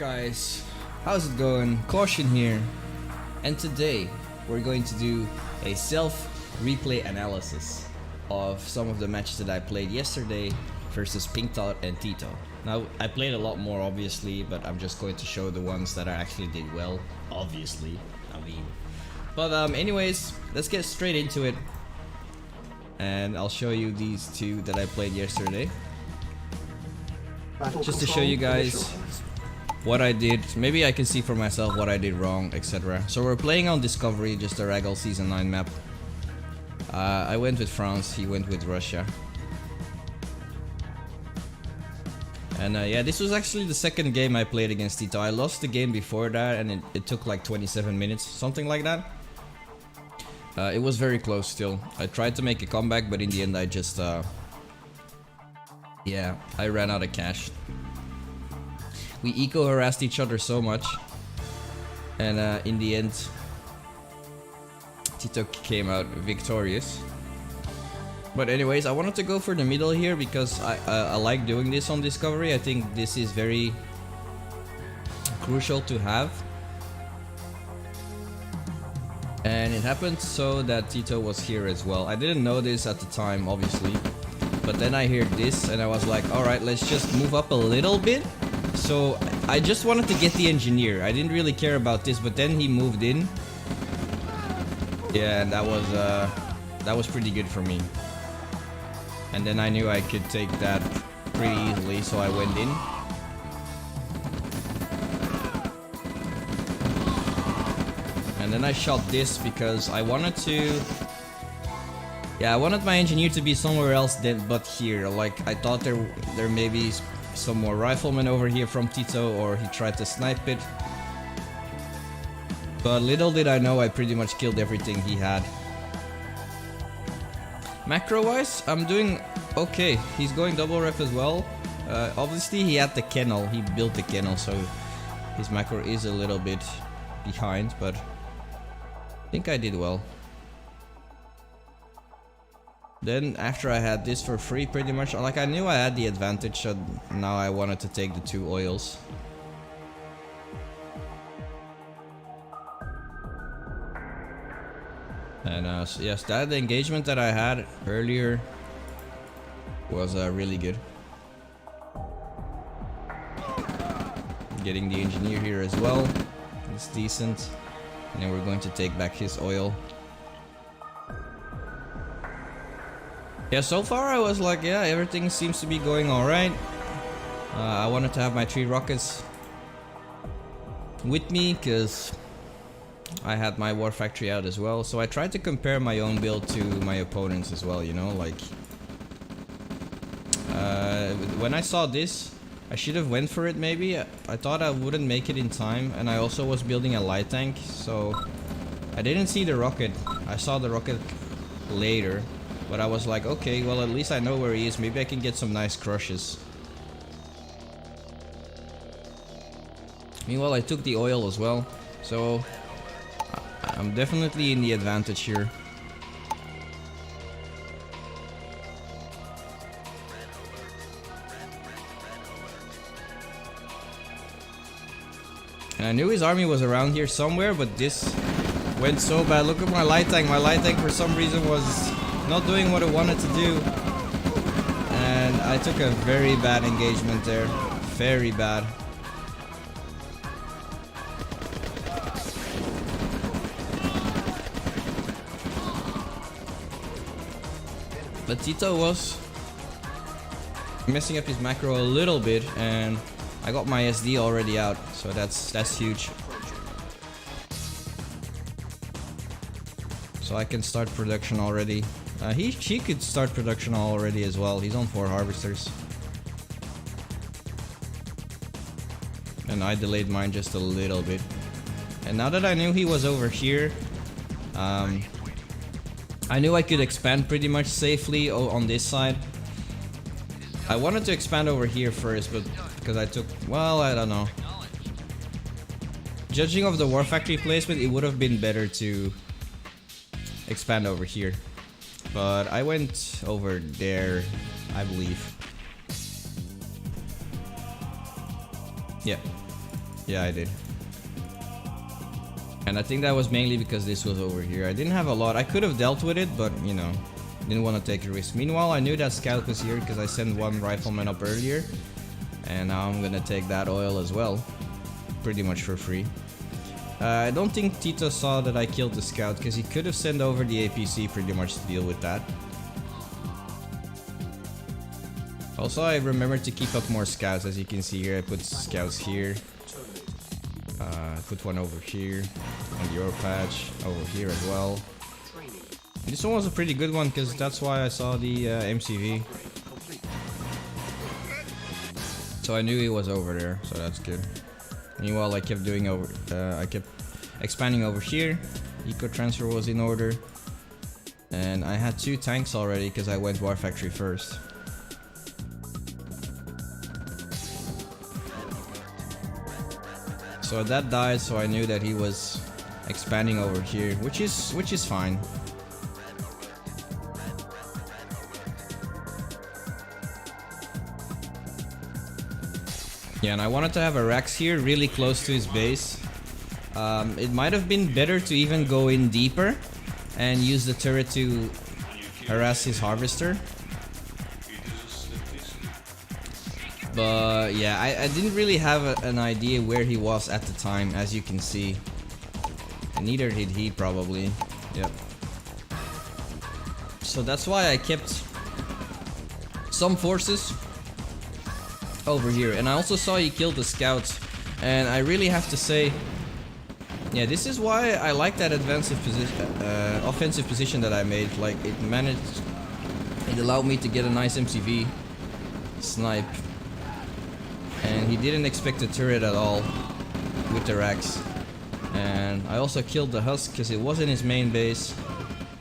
guys? How's it going? Kaution here, and today we're going to do a self-replay analysis of some of the matches that I played yesterday versus Pinkthoth and TiTo. Now, I played a lot more obviously, but I'm just going to show the ones that I actually did well, obviously, But anyways, let's get straight into it, and I'll show you these two that I played yesterday. Just to show you guys what I did. Maybe I can see for myself what I did wrong, etc. So we're playing on Discovery, just a Raggle Season 9 map. I went with France, he went with Russia. And yeah, this was actually the second game I played against TiTo. I lost the game before that, and it took like 27 minutes, something like that. It was very close still. I tried to make a comeback, but in the end I just yeah, I ran out of cash. We eco-harassed each other so much, and in the end TiTo came out victorious. But anyways, I wanted to go for the middle here because I like doing this on Discovery. I think this is very crucial to have. And it happened so that TiTo was here as well. I didn't know this at the time, obviously. But then I heard this and I was like, alright, let's just move up a little bit. So I just wanted to get the engineer. I didn't really care about this, but then he moved in. Yeah, and that was pretty good for me. And then I knew I could take that pretty easily, so I went in. And then I shot this because I wanted to... Yeah, I wanted my engineer to be somewhere else but here. Like, I thought there may be some more riflemen over here from TiTo, or he tried to snipe it. But little did I know I pretty much killed everything he had. Macro-wise, I'm doing okay. He's going double ref as well. Obviously, he had the kennel. He built the kennel, so his macro is a little bit behind, but I think I did well. Then after I had this for free pretty much, like I knew I had the advantage, so now I wanted to take the 2 oils. And so yes, that engagement that I had earlier was really good. Getting the engineer here as well, it's decent. And then we're going to take back his oil. Yeah, so far I was like, yeah, everything seems to be going alright. I wanted to have my 3 rockets with me because I had my war factory out as well. So I tried to compare my own build to my opponents as well, you know, like... when I saw this, I should have went for it maybe. I thought I wouldn't make it in time, and I also was building a light tank, so I didn't see the rocket. I saw the rocket later. But I was like, okay, well at least I know where he is. Maybe I can get some nice crushes. Meanwhile, I took the oil as well. So I'm definitely in the advantage here. And I knew his army was around here somewhere, but this went so bad. Look at my light tank. My light tank for some reason was not doing what it wanted to do, and I took a very bad engagement there, very bad. But TiTo was messing up his macro a little bit, and I got my SD already out, so that's huge. So I can start production already. He could start production already as well. He's on 4 harvesters. And I delayed mine just a little bit. And now that I knew he was over here, I knew I could expand pretty much safely on this side. I wanted to expand over here first, but because I took, well, I don't know. Judging of the war factory placement, it would have been better to expand over here. But I went over there, I believe. Yeah. Yeah, I did. And I think that was mainly because this was over here. I didn't have a lot. I could have dealt with it, but you know, didn't want to take a risk. Meanwhile, I knew that scout was here because I sent one rifleman up earlier. And now I'm gonna take that oil as well. Pretty much for free. I don't think TiTo saw that I killed the scout because he could have sent over the APC pretty much to deal with that. Also, I remembered to keep up more scouts. As you can see here, I put scouts here. Put one over here on the ore patch, over here as well. This one was a pretty good one because that's why I saw the MCV. So I knew he was over there, so that's good. Meanwhile, I kept doing I kept expanding over here. Eco transfer was in order, and I had 2 tanks already because I went War Factory first. So that died, so I knew that he was expanding over here, which is fine. Yeah, and I wanted to have a Rax here really close to his base. It might have been better to even go in deeper and use the turret to harass his harvester. But yeah, I didn't really have an idea where he was at the time, as you can see. And neither did he probably. Yep. So that's why I kept some forces over here. And I also saw he killed the scouts. And I really have to say, yeah, this is why I like that offensive position that I made. Like, it allowed me to get a nice MCV snipe. And he didn't expect the turret at all with the Rax. And I also killed the husk because it wasn't his main base,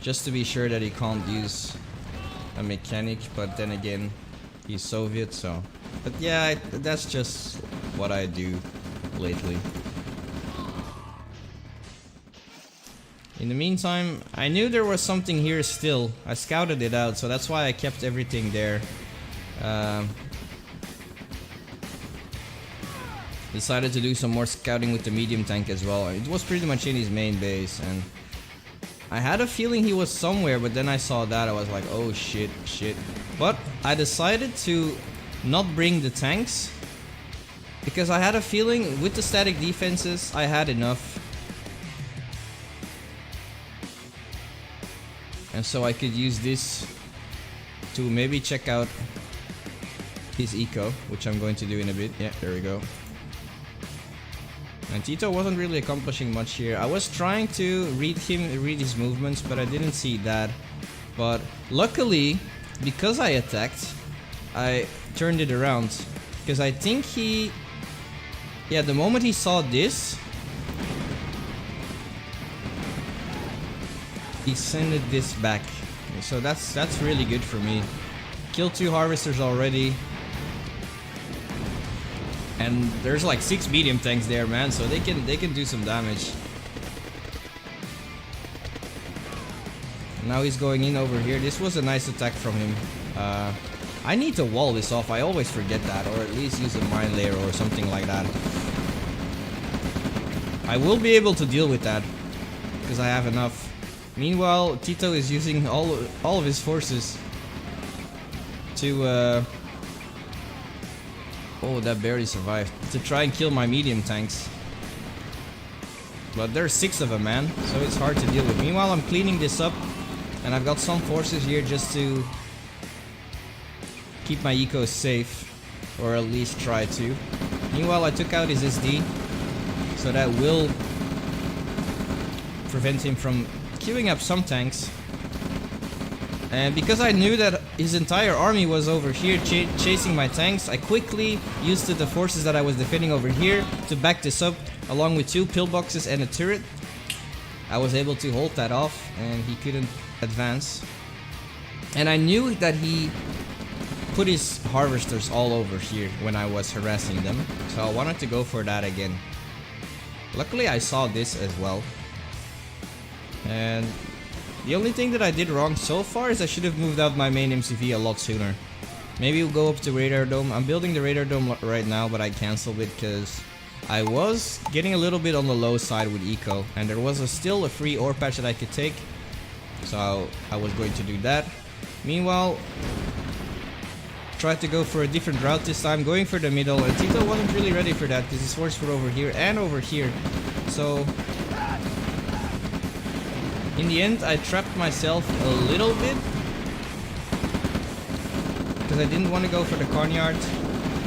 just to be sure that he can't use a mechanic. But then again, he's Soviet, so. But yeah, that's just what I do lately. In the meantime, I knew there was something here still. I scouted it out, so that's why I kept everything there. Decided to do some more scouting with the medium tank as well. It was pretty much in his main base, and I had a feeling he was somewhere, but then I saw that, I was like, oh shit. But I decided to not bring the tanks because I had a feeling with the static defenses I had enough. And so I could use this to maybe check out his eco, which I'm going to do in a bit. Yeah, there we go. And TiTo wasn't really accomplishing much here. I was trying to read his movements, but I didn't see that. But luckily, because I attacked, I turned it around. Because I think he... Yeah, the moment he saw this, he sent this back. So that's really good for me. Killed 2 harvesters already. And there's like 6 medium tanks there, man, so they can do some damage. Now he's going in over here. This was a nice attack from him. I need to wall this off. I always forget that, or at least use a mine layer or something like that. I will be able to deal with that because I have enough. Meanwhile, TiTo is using all of his forces to oh, that barely survived. To try and kill my medium tanks. But there's 6 of them, man, so it's hard to deal with. Meanwhile, I'm cleaning this up, and I've got some forces here just to keep my ecos safe, or at least try to. Meanwhile, I took out his SD, so that will prevent him from queuing up some tanks. And because I knew that his entire army was over here chasing my tanks, I quickly used the forces that I was defending over here to back this up, along with 2 pillboxes and a turret. I was able to hold that off, and he couldn't advance. And I knew that he put his harvesters all over here when I was harassing them, so I wanted to go for that again. Luckily, I saw this as well. And the only thing that I did wrong so far is I should have moved out my main MCV a lot sooner. Maybe we'll go up to Radar Dome. I'm building the Radar Dome right now, but I canceled it because I was getting a little bit on the low side with eco, and there was still a free ore patch that I could take, so I was going to do that. Meanwhile, tried to go for a different route this time, going for the middle, and TiTo wasn't really ready for that because his forces were over here and over here. So in the end, I trapped myself a little bit because I didn't want to go for the Carnyard.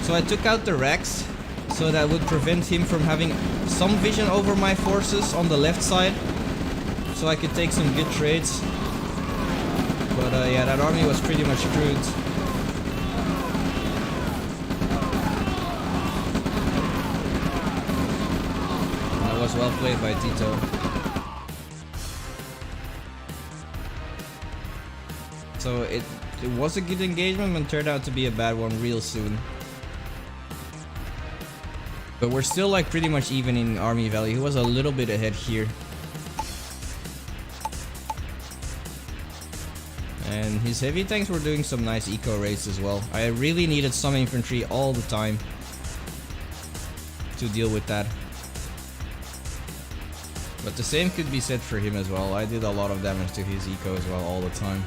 So I took out the Rex, so that would prevent him from having some vision over my forces on the left side, so I could take some good trades. But yeah, that army was pretty much screwed. That was well played by TiTo. So it was a good engagement and turned out to be a bad one real soon. But we're still like pretty much even in army value. He was a little bit ahead here. And his heavy tanks were doing some nice eco raids as well. I really needed some infantry all the time to deal with that. But the same could be said for him as well. I did a lot of damage to his eco as well all the time.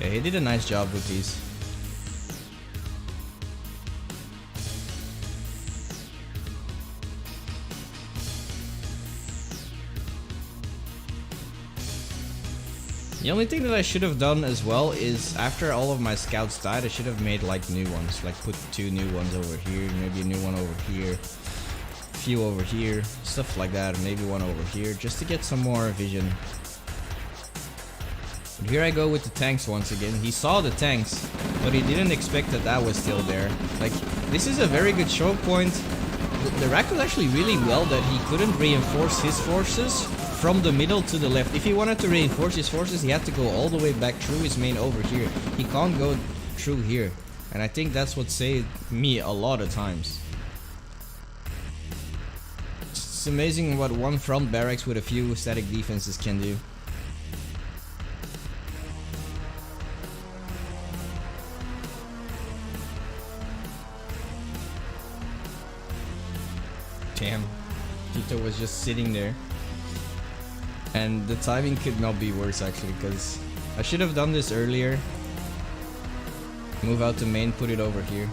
Yeah, he did a nice job with these. The only thing that I should have done as well is after all of my scouts died, I should have made like new ones, like put 2 new ones over here, maybe a new one over here, a few over here, stuff like that, maybe one over here, just to get some more vision. But here I go with the tanks once again. He saw the tanks, but he didn't expect that that was still there. Like, this is a very good choke point. The rack was actually really well that he couldn't reinforce his forces from the middle to the left. If he wanted to reinforce his forces, he had to go all the way back through his main over here. He can't go through here. And I think that's what saved me a lot of times. It's amazing what one front barracks with a few static defenses can do. Damn, TiTo was just sitting there. And the timing could not be worse actually, because I should have done this earlier. Move out to main, put it over here.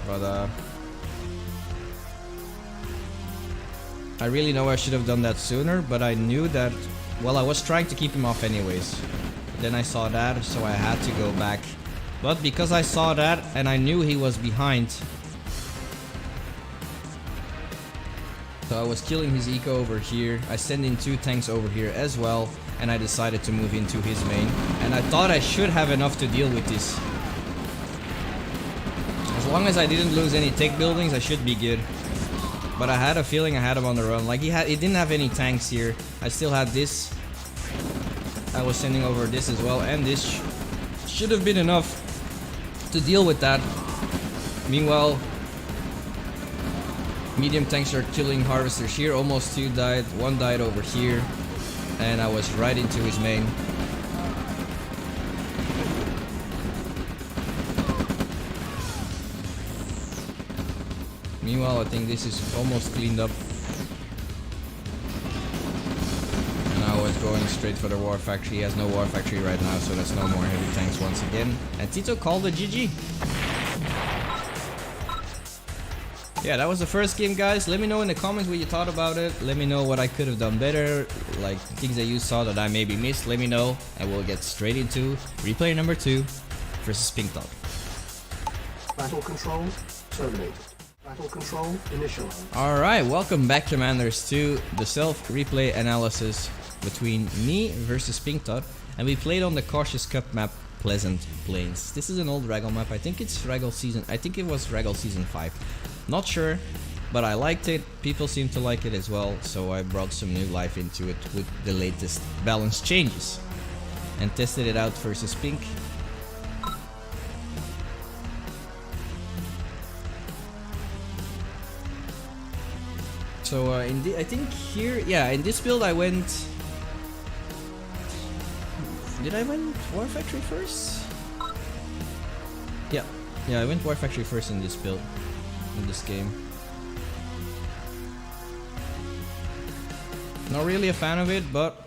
But I really know I should have done that sooner, but I knew that, well, I was trying to keep him off anyways. Then I saw that, so I had to go back. But because I saw that and I knew he was behind, so I was killing his eco over here. I sent in 2 tanks over here as well, and I decided to move into his main. And I thought I should have enough to deal with this. As long as I didn't lose any tech buildings, I should be good. But I had a feeling I had him on the run. Like he didn't have any tanks here. I still had this. I was sending over this as well, and this should have been enough to deal with that. Meanwhile, medium tanks are killing harvesters here. Almost 2 died. 1 died over here. And I was right into his main. Meanwhile, I think this is almost cleaned up. And I was going straight for the war factory. He has no war factory right now, so there's no more heavy tanks once again. And TiTo called a GG. Yeah, that was the first game, guys. Let me know in the comments what you thought about it. Let me know what I could have done better, like things that you saw that I maybe missed. Let me know, and we'll get straight into replay number 2 versus Pinkthoth. Battle control terminated. Battle control initialized. Alright, welcome back, Commanders, to the self-replay analysis between me versus Pinkthoth. And we played on the Cautious Cup map, Pleasant Plains. This is an old Raggle map. I think it's Raggle season. I think it was Raggle season 5. Not sure, but I liked it. People seem to like it as well, so I brought some new life into it with the latest balance changes and tested it out versus Pink. So I think here, yeah, in this build I went Did I win War Factory first? Yeah. Yeah, I went War Factory first in this build. In this game. Not really a fan of it, but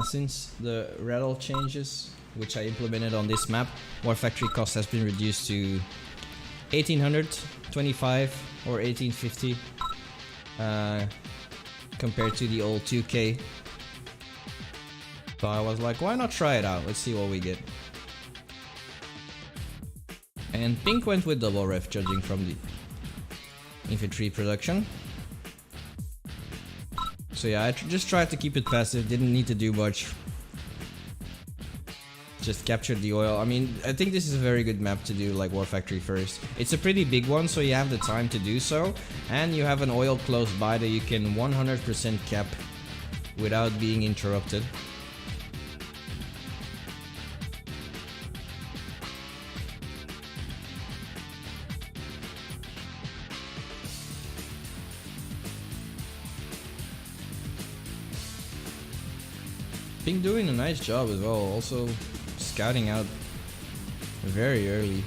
since the rattle changes, which I implemented on this map, War Factory cost has been reduced to 1825 or 1850 compared to the old 2k. So I was like, why not try it out? Let's see what we get. And Pink went with double ref, judging from the infantry production. So yeah, I just tried to keep it passive, didn't need to do much. Just captured the oil. I mean, I think this is a very good map to do like War Factory first. It's a pretty big one, so you have the time to do so. And you have an oil close by that you can 100% cap without being interrupted. Pink doing a nice job as well, also scouting out very early.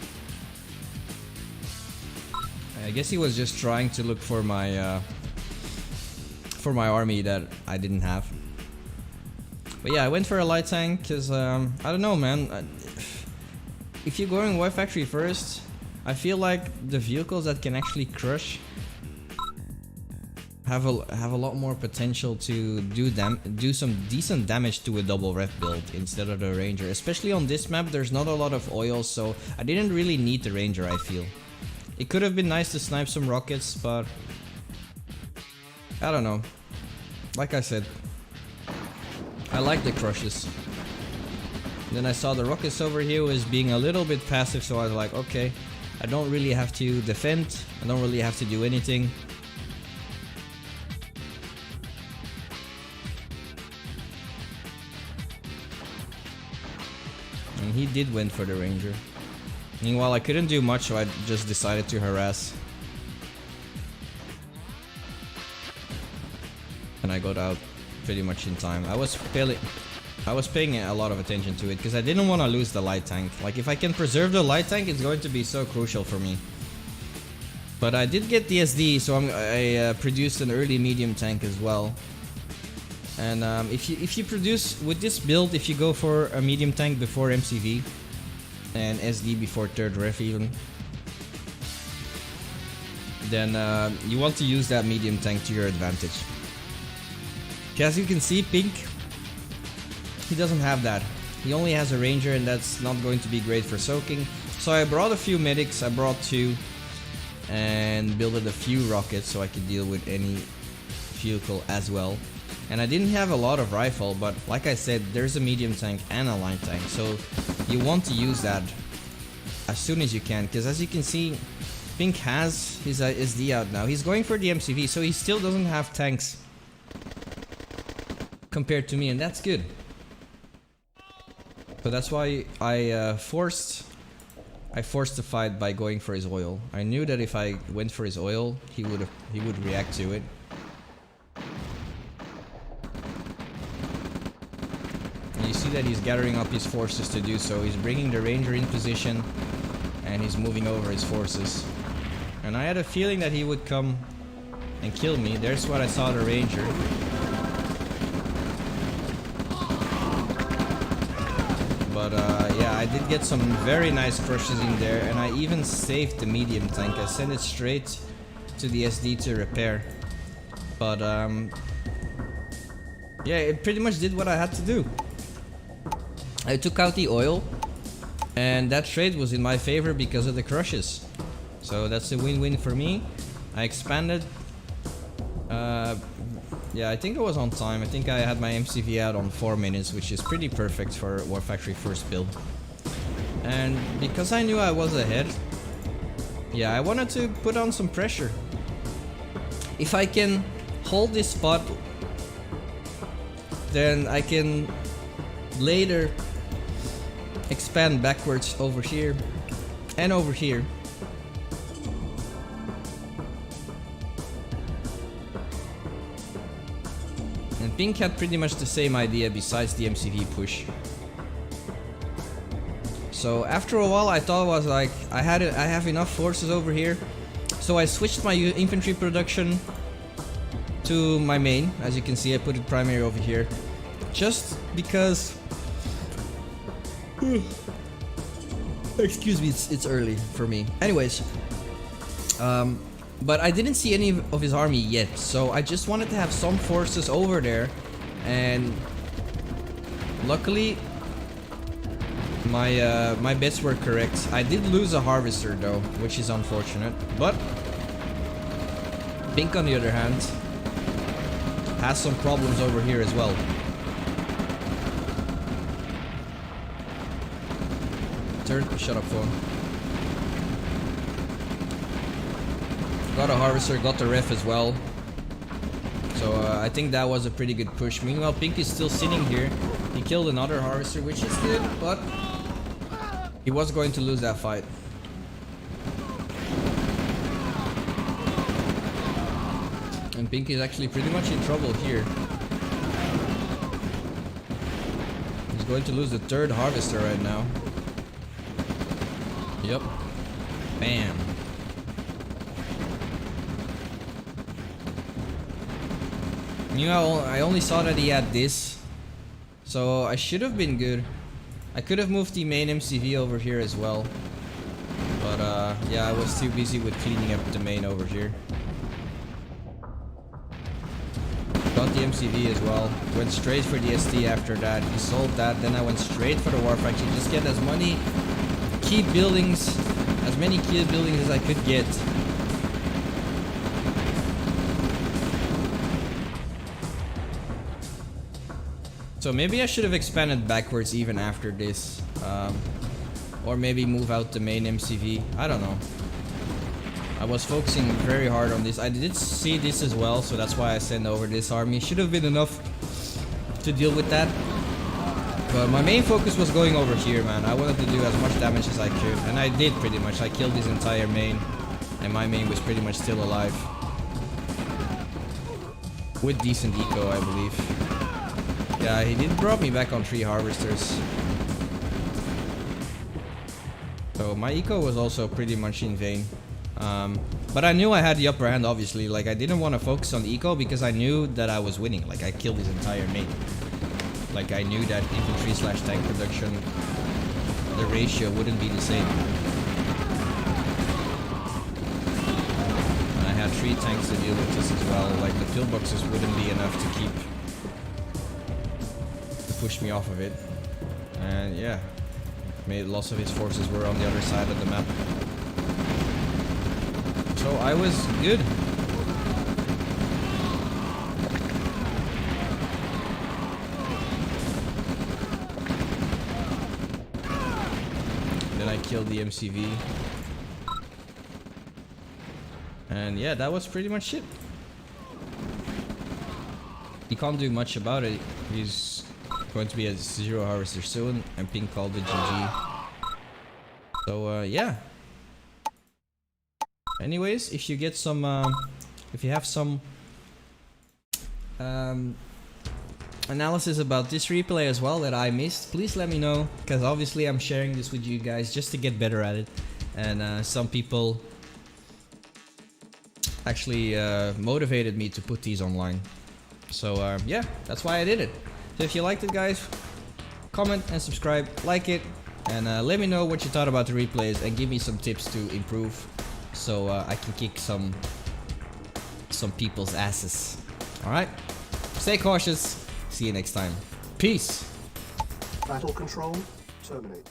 I guess he was just trying to look for my army that I didn't have. But yeah, I went for a light tank because I don't know, man. If you're going War Factory first, I feel like the vehicles that can actually crush have a lot more potential to do some decent damage to a double ref build instead of the ranger. Especially on this map, there's not a lot of oil, so I didn't really need the ranger, I feel. It could have been nice to snipe some rockets, but I don't know. Like I said, I like the crushes. Then I saw the rockets over here was being a little bit passive, so I was like, okay, I don't really have to defend, I don't really have to do anything. And he did win for the ranger. Meanwhile, I couldn't do much, so I just decided to harass. And I got out pretty much in time. I was paying a lot of attention to it because I didn't want to lose the light tank. Like, if I can preserve the light tank, it's going to be so crucial for me. But I did get the SD, so I produced an early medium tank as well. And if you produce with this build, if you go for a medium tank before MCV and SD before third ref even, then you want to use that medium tank to your advantage. As you can see, Pink, he doesn't have that. He only has a ranger, and that's not going to be great for soaking. So I brought a few medics, I brought 2, and built a few rockets so I could deal with any vehicle as well. And I didn't have a lot of rifle, but like I said, there's a medium tank and a light tank, so you want to use that as soon as you can, because as you can see, Pink has his SD out now. He's going for the MCV, so he still doesn't have tanks compared to me, and that's good. So that's why I forced the fight by going for his oil. I knew that if I went for his oil, he would react to it. You see that he's gathering up his forces to do so. He's bringing the ranger in position and he's moving over his forces. And I had a feeling that he would come and kill me. There's what I saw, the ranger. But yeah, I did get some very nice crushes in there, and I even saved the medium tank. I sent it straight to the SD to repair. But yeah, it pretty much did what I had to do. I took out the oil, and that trade was in my favor because of the crushes. So that's a win-win for me. I expanded. Yeah, I think I was on time. I think I had my MCV out on 4 minutes, which is pretty perfect for War Factory first build. And because I knew I was ahead, yeah, I wanted to put on some pressure. If I can hold this spot, then I can later expand backwards over here and over here. And Pink had pretty much the same idea besides the MCV push. So after a while, I thought I was like, I have enough forces over here. So I switched my infantry production to my main. As you can see, I put it primary over here, just because. Excuse me, it's early for me. Anyways, but I didn't see any of his army yet, so I just wanted to have some forces over there, and luckily my bets were correct. I did lose a harvester though, which is unfortunate, but Pink on the other hand has some problems over here as well. Shut up, phone. Got a harvester, got the ref as well. So I think that was a pretty good push. Meanwhile, Pink is still sitting here. He killed another harvester, which is good, but he was going to lose that fight. And Pink is actually pretty much in trouble here. He's going to lose the third harvester right now. Yep. Bam. Meanwhile, I only saw that he had this, so I should have been good. I could have moved the main MCV over here as well, but yeah, I was too busy with cleaning up the main over here. Got the MCV as well. Went straight for the ST after that. He sold that. Then I went straight for the war faction. Just get as many key buildings, as many key buildings as I could get. So maybe I should have expanded backwards even after this, or maybe move out the main MCV. I don't know. I was focusing very hard on this. I did see this as well, so that's why I sent over this army. Should have been enough to deal with that. But my main focus was going over here, man. I wanted to do as much damage as I could, and I did pretty much. I killed his entire main, and my main was pretty much still alive. With decent eco, I believe. Yeah, he did drop me back on 3 harvesters. So my eco was also pretty much in vain. But I knew I had the upper hand, obviously. Like, I didn't want to focus on the eco because I knew that I was winning. Like, I killed his entire main. Like, I knew that infantry / tank production, the ratio wouldn't be the same. And I had 3 tanks to deal with this as well. Like, the pillboxes wouldn't be enough to push me off of it. And yeah, lots of his forces were on the other side of the map. So I was good. Then I killed the MCV. And yeah, that was pretty much it. He can't do much about it. He's going to be a 0 harvester soon, and Pink called it GG. So yeah. Anyways, if you get some, if you have some analysis about this replay as well that I missed, please let me know, because obviously I'm sharing this with you guys just to get better at it, and some people actually motivated me to put these online. So yeah, that's why I did it. So if you liked it, guys, comment and subscribe, like it, and let me know what you thought about the replays, and give me some tips to improve, so I can kick some people's asses. Alright? Stay cautious. See you next time. Peace. Battle control terminated.